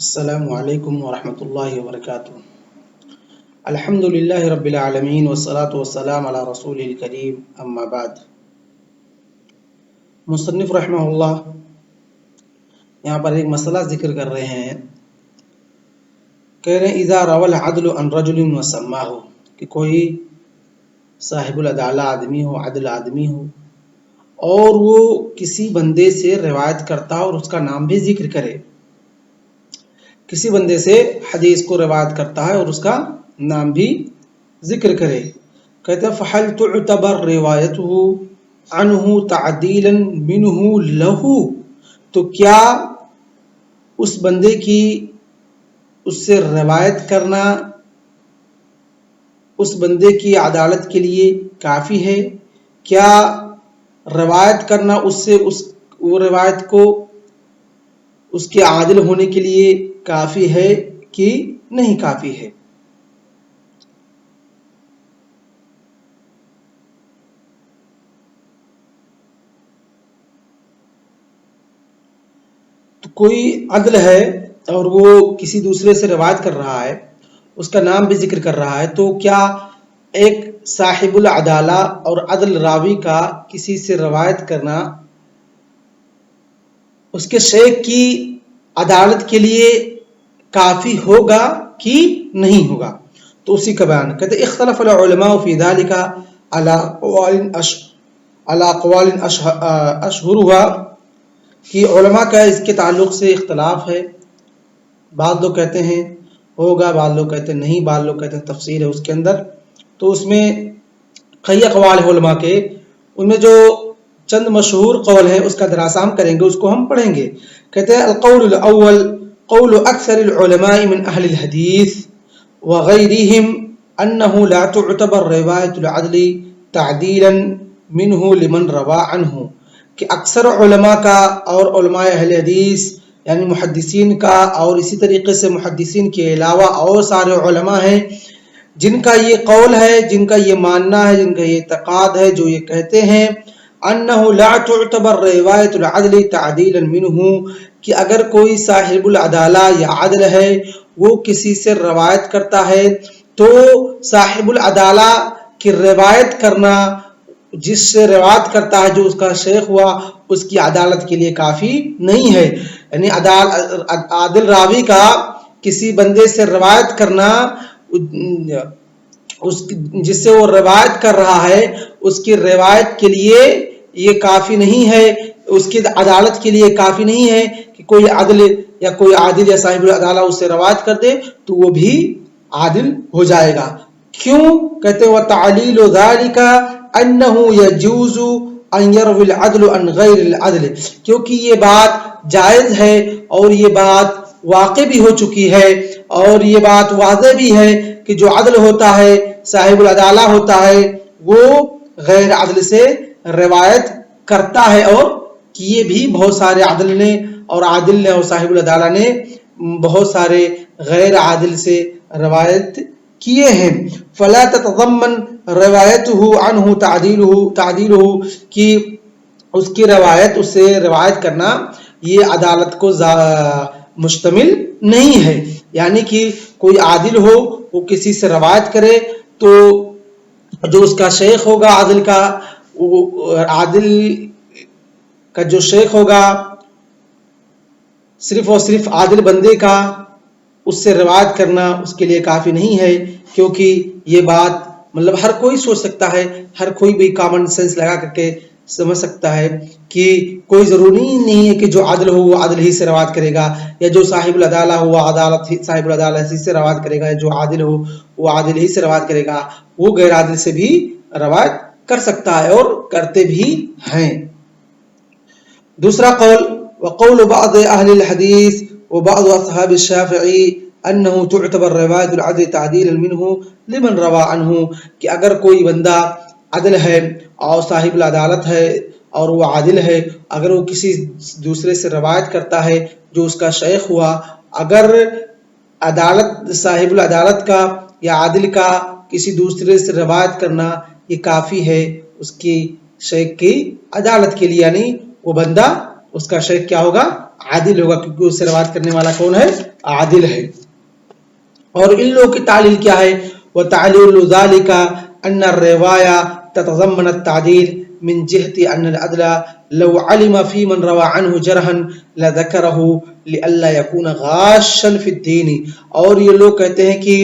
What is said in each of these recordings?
السلام علیکم ورحمۃ اللہ وبرکاتہ۔ الحمد للہ رب العالمین والصلاة والسلام علی رسول الکریم، اما بعد۔ مصنف رحمہ اللہ یہاں پر ایک مسئلہ ذکر کر رہے ہیں، کہہ رہے ہیں اذا روى العدل عن رجل وسماه، کہ کوئی صاحب العدالہ آدمی ہو، عدل آدمی ہو، اور وہ کسی بندے سے روایت کرتا اور اس کا نام بھی ذکر کرے، کسی بندے سے حدیث کو روایت کرتا ہے اور اس کا نام بھی ذکر کرے، کہتے ہیں فحل تعتبر روایته عنہ تعدیلا منہ لہ، تو کیا اس بندے کی اس سے روایت کرنا اس بندے کی عدالت کے لیے کافی ہے؟ کیا روایت کرنا اس سے وہ روایت کو اس کے عادل ہونے کے لیے کافی ہے کہ نہیں کافی ہے؟ تو کوئی عدل ہے اور وہ کسی دوسرے سے روایت کر رہا ہے، اس کا نام بھی ذکر کر رہا ہے، تو کیا ایک صاحب العدالہ اور عدل راوی کا کسی سے روایت کرنا اس کے شیخ کی عدالت کے لیے کافی ہوگا کہ نہیں ہوگا؟ تو اسی کا بیان کہتے ہیں اختلف العلماء فی ذلك على اقوال اشہرها، کہ علماء کا اس کے تعلق سے اختلاف ہے، بعض لوگ کہتے ہیں ہوگا، بعض لوگ کہتے ہیں نہیں، بعض لوگ کہتے ہیں تفصیل ہے اس کے اندر۔ تو اس میں کئی اقوال علماء کے، ان میں جو چند مشہور قول ہے اس کا دراسہ ہم کریں گے، اس کو ہم پڑھیں گے۔ کہتے ہیں القول الاول قول اکثر العلماء من اہل الحدیث وغیرهم انه لا تعتبر روایت العدل تعدیلا منہ لمن روا عنہ، کہ اکثر علماء کا اور علماء اہل حدیث یعنی محدثین کا، اور اسی طریقے سے محدثین کے علاوہ اور سارے علماء ہیں جن کا یہ قول ہے، جن کا یہ ماننا ہے، جن کا یہ اعتقاد ہے، جو یہ کہتے ہیں انہ لا تعتبر روایت العدل تعدیلا منہ، کہ اگر کوئی صاحب العدالہ یا عدل ہے وہ کسی سے روایت کرتا ہے تو صاحب العدالہ کی روایت کرنا، جس سے روایت کرتا ہے جو اس کا شیخ ہوا، اس کی عدالت کے لیے کافی نہیں ہے۔ یعنی عادل راوی کا کسی بندے سے روایت کرنا، جس سے وہ روایت کر رہا ہے اس کی روایت کے لیے یہ کافی نہیں ہے، اس کی عدالت کے لیے کافی نہیں ہے کہ کوئی عدل یا کوئی عادل یا صاحب العدالہ اس سے روایت کر دے تو وہ بھی عادل ہو جائے گا۔ کیوں؟ کہتے ہیں وَتَعْلِيلُ ذَلِكَ أَنَّهُ يَجُوزُ أَن يَرْوِي الْعَدْلُ عَنْ غَيْرِ الْعَدْلِ، کیونکہ یہ بات جائز ہے اور یہ بات واقع بھی ہو چکی ہے اور یہ بات واضح بھی ہے کہ جو عدل ہوتا ہے، صاحب العدالہ ہوتا ہے، وہ غیر عدل سے روایت کرتا ہے، اور کیے بھی بہت سارے عدل نے اور عادل نے اور صاحب العدالہ نے بہت سارے غیر عادل سے روایت کیے ہیں۔ فلا تتضمن روایته عنہ تعدیلہ، کہ اس کی روایت، اس سے روایت کرنا یہ عدالت کو مشتمل نہیں ہے، یعنی کہ کوئی عادل ہو وہ کسی سے روایت کرے تو جو اس کا شیخ ہوگا عادل کا، عادل کا جو شیخ ہوگا صرف اور صرف عادل بندے کا اس سے روایت کرنا اس کے لیے کافی نہیں ہے، کیونکہ یہ بات مطلب ہر کوئی سوچ سکتا ہے، ہر کوئی بھی کامن سینس لگا کر کے سمجھ سکتا ہے کہ کوئی ضروری نہیں ہے کہ جو عادل ہو وہ عادل ہی سے روایت کرے گا، یا جو صاحب العدالہ ہو وہ صاحب العدالہ ہی سے روایت کرے گا، یا جو عادل ہو وہ عادل ہی سے روایت کرے گا، وہ غیر عادل سے بھی روایت کر سکتا ہے اور کرتے بھی ہیں۔ دوسرا قول وقول بعض اہل الحدیث وبعض اصحاب الشافعی انه تعتبر روایت العدل تعدیلا منہ لمن روا عنہ، کہ اگر کوئی بندہ عدل ہے اور صاحب العدالت ہے اور وہ عادل ہے، اگر وہ کسی دوسرے سے روایت کرتا ہے جو اس کا شیخ ہوا، اگر عدالت صاحب العدالت کا یا عادل کا کسی دوسرے سے روایت کرنا یہ کافی ہے اس کی شیخ کی عدالت کے لیے، یعنی وہ بندہ اس کا شیخ کیا ہوگا؟ عادل ہوگا، کیونکہ اس سے روایت کرنے والا کون ہے؟ عادل ہے۔ اور ان لوگوں کی تعلیل کیا ہے؟ وتعلیل ذلك ان الروايه تتضمن التعديل من جهه ان العدل لو علم في من روى عنه جرحا لذكره لئلا يكون غاشا في الدين۔ اور یہ لوگ کہتے ہیں کہ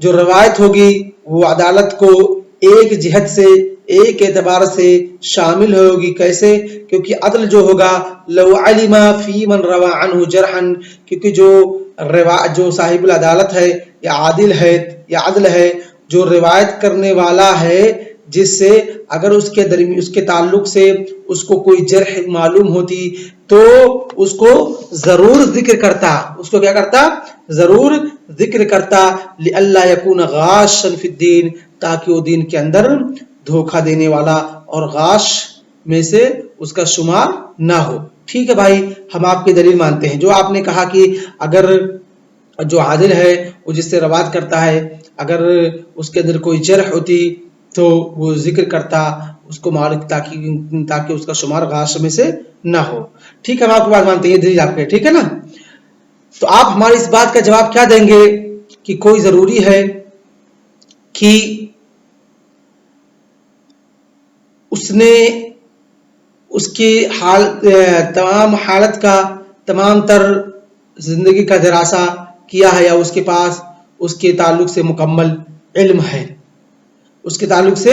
جو روایت ہوگی وہ عدالت کو ایک جہت سے، ایک اعتبار سے شامل ہوگی۔ کیسے؟ کیونکہ عدل جو ہوگا لو علم فی من روى عنه جرحا، کیونکہ جو صاحب العدالت ہے یا عادل ہے یا عدل ہے، جو روایت کرنے والا ہے، جس سے اگر اس کے تعلق سے اس کو کوئی جرح معلوم ہوتی تو اس کو ضرور ذکر کرتا، اس کو کیا کرتا؟ ضرور ذکر کرتا، لئلا یکون غاشا فی الدین، تاکہ وہ دین کے اندر دھوکہ دینے والا اور غاش میں سے اس کا شمار نہ ہو۔ ٹھیک ہے بھائی، ہم آپ کی دلیل مانتے ہیں۔ جو آپ نے کہا کہ اگر جو عادل ہے وہ جس سے روایت کرتا ہے، اگر اس کے اندر کوئی جرح ہوتی تو وہ ذکر کرتا اس کو مالک، تاکہ اس کا شمار غاش میں سے نہ ہو۔ ٹھیک ہے، ہم آپ کی بات مانتے ہیں، یہ دلیل آپ کے، ٹھیک ہے نا؟ تو آپ ہماری اس بات کا جواب کیا دیں گے کہ کوئی ضروری ہے کہ اس نے اس کی تمام حالت کا، تمام تر زندگی کا دراسہ کیا ہے، یا اس کے پاس اس کے تعلق سے مکمل علم ہے؟ اس کے تعلق سے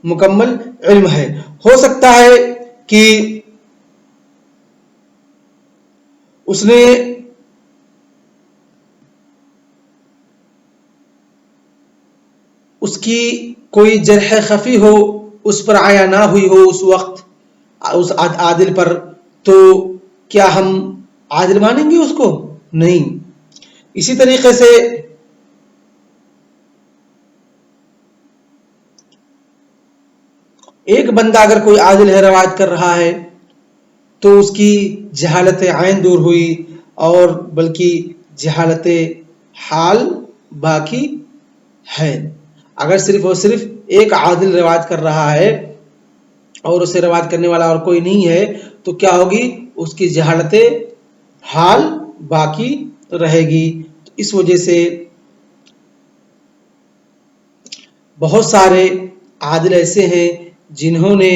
مکمل علم ہے۔ ہو سکتا ہے کہ اس نے اس کی کوئی جرح خفی ہو، اس پر آیا نہ ہوئی ہو اس وقت اس عادل پر، تو کیا ہم عادل مانیں گے اس کو؟ نہیں۔ اسی طریقے سے ایک بندہ اگر کوئی عادل ہے، روایت کر رہا ہے، تو اس کی جہالت عین دور ہوئی، اور بلکہ جہالت حال باقی ہے۔ اگر صرف اور صرف ایک عادل روایت کر رہا ہے اور اسے روایت کرنے والا اور کوئی نہیں ہے، تو کیا ہوگی؟ اس کی جہالت حال باقی رہے گی۔ تو اس وجہ سے بہت سارے عادل ایسے ہیں جنہوں نے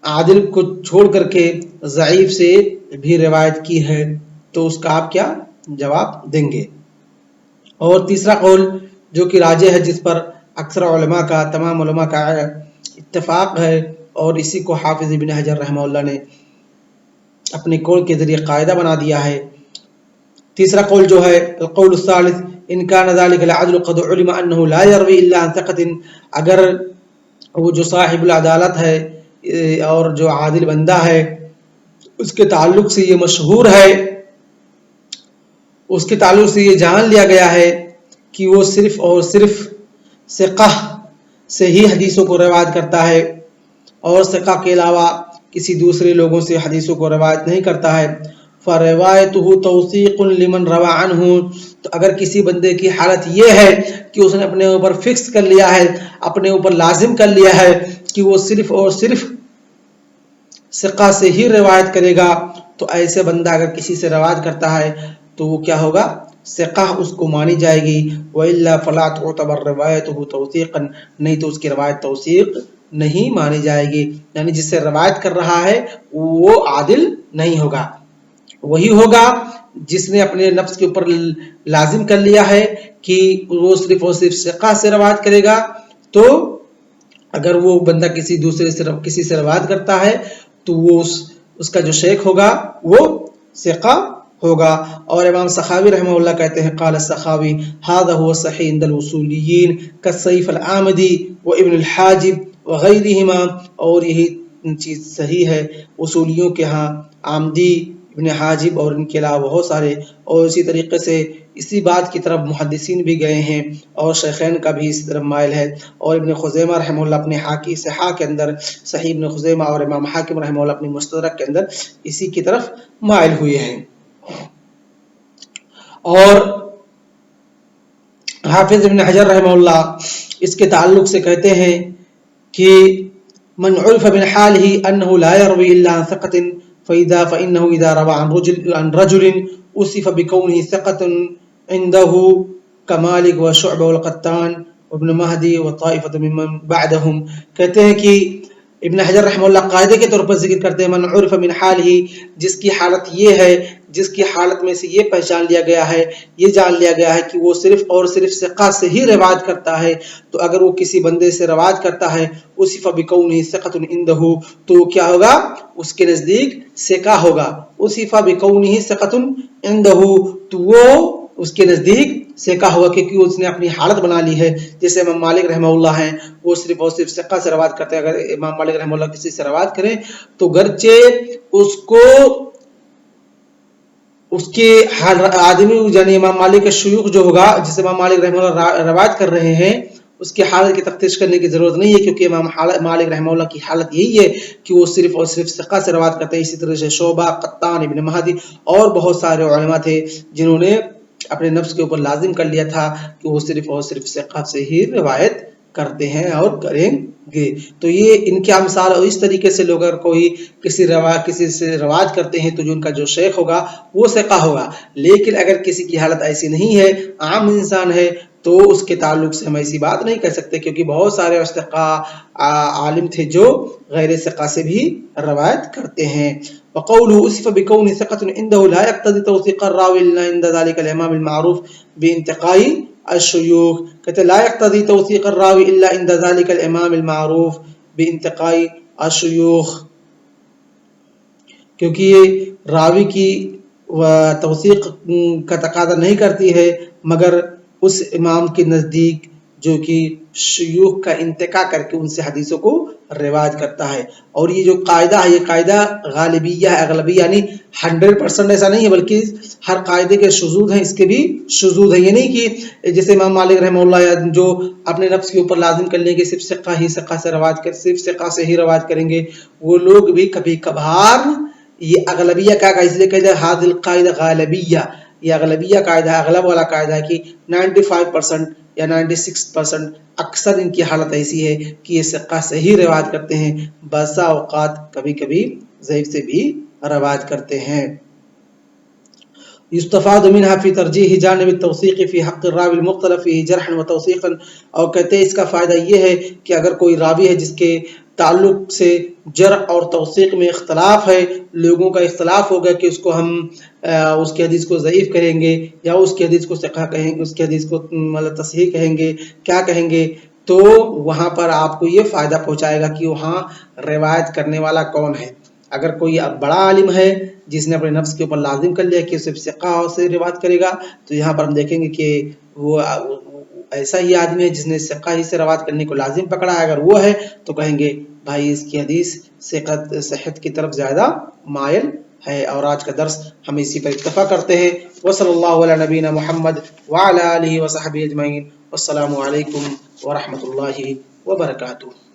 عادل کو چھوڑ کر کے ضعیف سے بھی روایت کی ہے، تو اس کا آپ کیا جواب دیں گے؟ اور تیسرا قول جو کہ راجح ہے، جس پر اکثر علماء کا، تمام علماء کا اتفاق ہے، اور اسی کو حافظ ابن حجر رحمہ اللہ نے اپنے قول کے ذریعے قاعدہ بنا دیا ہے۔ تیسرا قول جو ہے، القول الثالث ان كان ذلك العدل قد علم انه لا يروي الا عن ثقة، اگر وہ جو صاحب العدالت ہے اور جو عادل بندہ ہے، اس کے تعلق سے یہ مشہور ہے، اس کے تعلق سے یہ جان لیا گیا ہے کہ وہ صرف اور صرف ثقہ سے ہی حدیثوں کو روایت کرتا ہے، اور ثقہ کے علاوہ کسی دوسرے لوگوں سے حدیثوں کو روایت نہیں کرتا ہے، فَرَوَایَتُهُ تَوْثِیقٌ لِمَنْ رَوَى عَنْهُ، تو اگر کسی بندے کی حالت یہ ہے کہ اس نے اپنے اوپر فکس کر لیا ہے، اپنے اوپر لازم کر لیا ہے کہ وہ صرف اور صرف ثقہ سے ہی روایت کرے گا، تو ایسے بندہ اگر کسی سے روایت کرتا ہے تو وہ کیا ہوگا؟ ثقہ اس کو مانی جائے گی۔ وَإِلَّا فَلَا تُعْتَبَرْ رِوَایَتُهُ تَوْثِیقًا، نہیں تو اس کی روایت توثیق نہیں مانی جائے گی، یعنی جس سے روایت کر رہا ہے وہ عادل نہیں ہوگا، وہی ہوگا جس نے اپنے نفس کے اوپر لازم کر لیا ہے کہ وہ صرف اور صرف ثقہ سے روایت کرے گا۔ تو اگر وہ بندہ کسی دوسرے سے کسی سے روایت کرتا ہے تو وہ اس کا جو شیخ ہوگا وہ ثقہ ہوگا۔ اور امام سخاوی رحمہ اللہ کہتے ہیں، قال السخاوی هذا هو الصحيح عند الاصوليين كالسيف العامدي وابن الحاجب وغيرهما، اور یہی چیز صحیح ہے اصولیوں کے ہاں، آمدی، ابن حاجب اور ان کے علاوہ بہت سارے، اور اسی طریقے سے اسی بات کی طرف محدثین بھی گئے ہیں، اور شیخین کا بھی اسی طرف مائل ہے، اور ابن خزیمہ رحمہ اللہ اپنے حاکی صحاح کے اندر، صحیح ابن خزیمہ، اور امام حاکم رحمہ اللہ اپنی مستدرک کے اندر اسی کی طرف مائل ہوئے ہیں۔ اور حافظ ابن حجر رحمہ اللہ اس کے تعلق سے کہتے ہیں کہ من عرف من حاله انه لا يروي الا عن ثقة فإنه إذا روى عن رجل أصف بكونه ثقة عنده كمالك وشعبة والقطان وابن مہدی وطائفة ممن بعدهم. کہتے ہیں کہ ابن حجر رحمہ اللہ قاعدے کے طور پر ذکر کرتے ہیں من عرف من حالہ، جس کی حالت یہ ہے، جس کی حالت میں سے یہ پہچان لیا گیا ہے، یہ جان لیا گیا ہے کہ وہ صرف اور صرف ثقہ سے ہی روایت کرتا ہے، تو اگر وہ کسی بندے سے روایت کرتا ہے اصف بکونہ ثقۃ عنہ، تو کیا ہوگا؟ اس کے نزدیک ثقہ ہوگا. اصف بکونہ ثقۃ عنہ، تو وہ اس کے نزدیک ثقہ ہوا کیونکہ اس نے اپنی حالت بنا لی ہے. جیسے امام مالک رحمہ اللہ ہیں، وہ صرف اور صرف ثقہ سے روایت کرتے ہیں. اگر امام مالک رحمہ اللہ کسی سے روایت کریں تو گرچہ اس کو اس کے آدمی یعنی امام مالک کا شیوخ جو ہوگا جسے امام مالک رحمہ اللہ روایت کر رہے ہیں، اس کی حالت کی تفتیش کرنے کی ضرورت نہیں ہے، کیونکہ امام مالک رحمہ اللہ کی حالت یہی ہے کہ وہ صرف اور صرف ثقہ سے روایت کرتے ہیں. اسی طرح سے شعبہ، قطان، ابن مہدی اور بہت سارے علماء تھے جنہوں نے اپنے نفس کے اوپر لازم کر لیا تھا کہ وہ صرف اور صرف ثقہ سے ہی روایت کرتے ہیں اور کریں گے. تو یہ ان کے امثال اور اس طریقے سے لوگ اگر کوئی کسی سے روایت کرتے ہیں تو جو ان کا جو شیخ ہوگا وہ ثقہ ہوگا. لیکن اگر کسی کی حالت ایسی نہیں ہے، عام انسان ہے، تو اس کے تعلق سے ہم ایسی بات نہیں کہہ سکتے، کیونکہ بہت سارے ثقہ عالم تھے جو غیر ثقہ سے بھی روایت کرتے ہیں. وقوله أصف بكون ثقة عنده لا يقتضي توثيق الراوي إلا عند ذلك الإمام المعروف بانتقاء الشيوخ. کہتے لا يقتضي توثيق الراوي إلا عند ذلك الإمام المعروف بانتقاء الشيوخ، کیونکہ یہ راوی کی توثیق کا تقاضا نہیں کرتی ہے مگر اس امام کے نزدیک جو کہ شیوخ کا انتقاء کر کے ان سے حدیثوں کو روایت کرتا ہے. اور یہ جو قاعدہ ہے، یہ قاعدہ غالبیہ ہے، اغلبیہ یعنی 100% ایسا نہیں ہے، بلکہ ہر قاعدے کے شذوذ ہیں، اس کے بھی شذوذ ہیں. یہ نہیں کہ جیسے امام مالک رحمہ اللہ جو اپنے نفس کے اوپر لازم کر لیں گے صرف ثقہ سے روایت کر، صرف ثقہ سے ہی روایت کریں گے، وہ لوگ بھی کبھی کبھار یہ اغلبیہ کا اس لیے کہتے ہیں حاضر القاعدہ غالبیہ، یہ اغلبیہ قاعدہ ہے، اغلب والا قاعدہ ہے کہ 95% یا 96% اکثر ان کی حالت ایسی ہے کہ یہ ثقہ سے ہی روایت کرتے ہیں، بسا اوقات کبھی کبھی ضعیف سے بھی روایت کرتے ہیں. یستفاد منها فی ترجیح جانب التوثیق فی حق الراوی المختلف فیہ جرحا وتوثیقا. اور کہتے ہیں اس کا فائدہ یہ ہے کہ اگر کوئی راوی ہے جس کے تعلق سے جرح اور توثیق میں اختلاف ہے، لوگوں کا اختلاف ہوگا کہ اس کو ہم اس کی حدیث کو ضعیف کہیں گے یا اس کی حدیث کو ثقہ کہیں گے، اس کی حدیث کو مطلب تصحیح کہیں گے، کیا کہیں گے، تو وہاں پر آپ کو یہ فائدہ پہنچائے گا کہ وہاں روایت کرنے والا کون ہے. اگر کوئی بڑا عالم ہے جس نے اپنے نفس کے اوپر لازم کر لیا کہ صرف ثقہ سے روایت کرے گا، تو یہاں پر ہم دیکھیں گے کہ وہ ایسا ہی آدمی ہے جس نے ثقہ ہی سے روایت کرنے کو لازم پکڑا ہے. اگر وہ ہے تو کہیں گے بھائی اس کی حدیث صحت کی طرف زیادہ مائل ہے. اور آج کا درس ہم اسی پر اکتفا کرتے ہیں. وصلی اللہ علی نبینا محمد وعلی آلہ وصحبہ اجمعین. والسلام علیکم ورحمۃ اللہ وبرکاتہ.